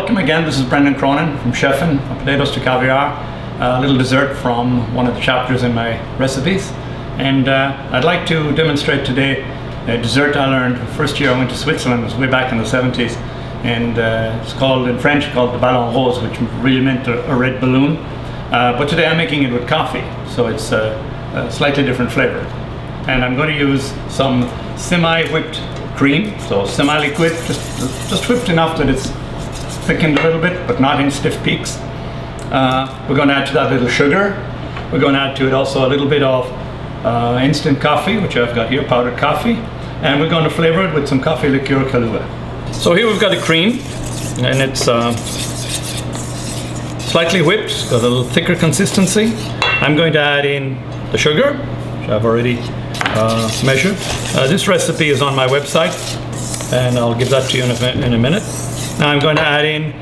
welcome again. This is Brendan Cronin from Chefin, from Potatoes to Caviar. A little dessert from one of the chapters in my recipes. And I'd like to demonstrate today a dessert I learned the first year I went to Switzerland. It was way back in the 70s. And it's called, in French, called the ballon rose, which really meant a red balloon. But today I'm making it with coffee, so it's a slightly different flavor. And I'm going to use some semi-whipped cream, so semi-liquid, just whipped enough that it's thickened a little bit, but not in stiff peaks. We're going to add to that a little sugar. We're going to add to it also a little bit of instant coffee, which I've got here, powdered coffee. And we're going to flavor it with some coffee liqueur Kahlua. So here we've got the cream, and it's slightly whipped, got a little thicker consistency. I'm going to add in the sugar, which I've already measured. This recipe is on my website, and I'll give that to you in a minute. Now I'm going to add in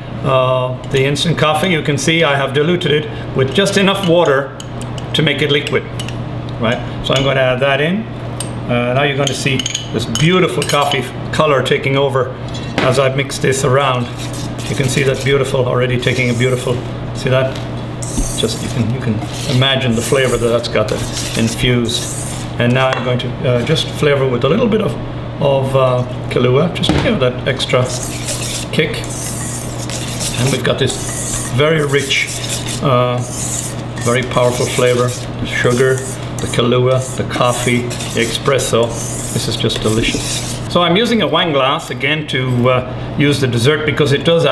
the instant coffee. You can see I have diluted it with just enough water to make it liquid, right? So I'm going to add that in. Now you're going to see this beautiful coffee color taking over as I mix this around. You can see that beautiful, already taking a beautiful, see that? Just you can imagine the flavor that's got that infused. And now I'm going to just flavor with a little bit of Kahlua, just to give that extra kick. And we've got this very rich, very powerful flavor. The sugar, the Kahlua, the coffee, the espresso. This is just delicious. So I'm using a wine glass again to use the dessert because it does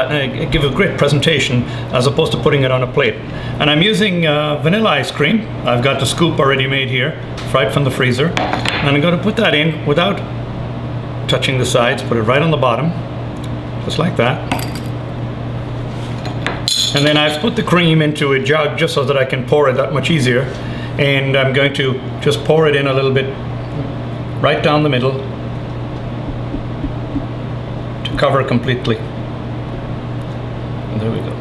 give a great presentation as opposed to putting it on a plate. And I'm using vanilla ice cream. I've got the scoop already made here, right from the freezer. And I'm going to put that in without touching the sides, put it right on the bottom, just like that. And then I've put the cream into a jug just so that I can pour it that much easier. And I'm going to just pour it in a little bit right down the middle to cover completely. And there we go.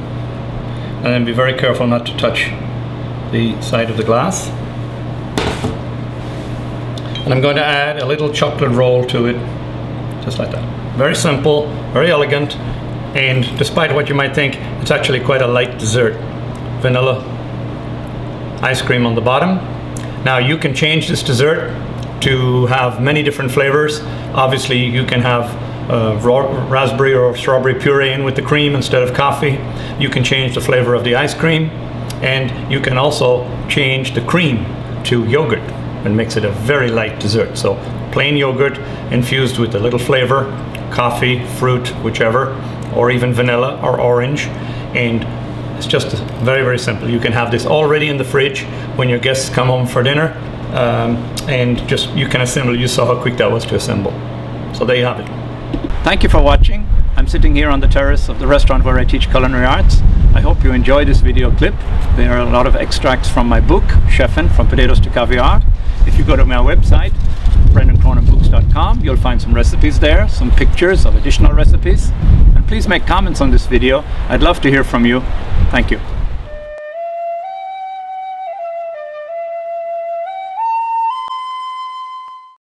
And then be very careful not to touch the side of the glass. And I'm going to add a little chocolate roll to it, just like that. Very simple, very elegant, and despite what you might think, it's actually quite a light dessert. Vanilla ice cream on the bottom. Now you can change this dessert to have many different flavors. Obviously you can have raspberry or strawberry puree in with the cream instead of coffee. You can change the flavor of the ice cream, and you can also change the cream to yogurt and makes it a very light dessert. So plain yogurt infused with a little flavor, coffee, fruit, whichever, or even vanilla or orange, and it's just very, very simple. You can have this already in the fridge when your guests come home for dinner, and just you can assemble. You saw how quick that was to assemble. So there you have it. Thank you for watching. I'm sitting here on the terrace of the restaurant where I teach culinary arts. I hope you enjoyed this video clip. There are a lot of extracts from my book, Chefin, From Potatoes to Caviar. If you go to my website, BrendanCroninBooks.com, you'll find some recipes there, some pictures of additional recipes. And please make comments on this video. I'd love to hear from you. Thank you.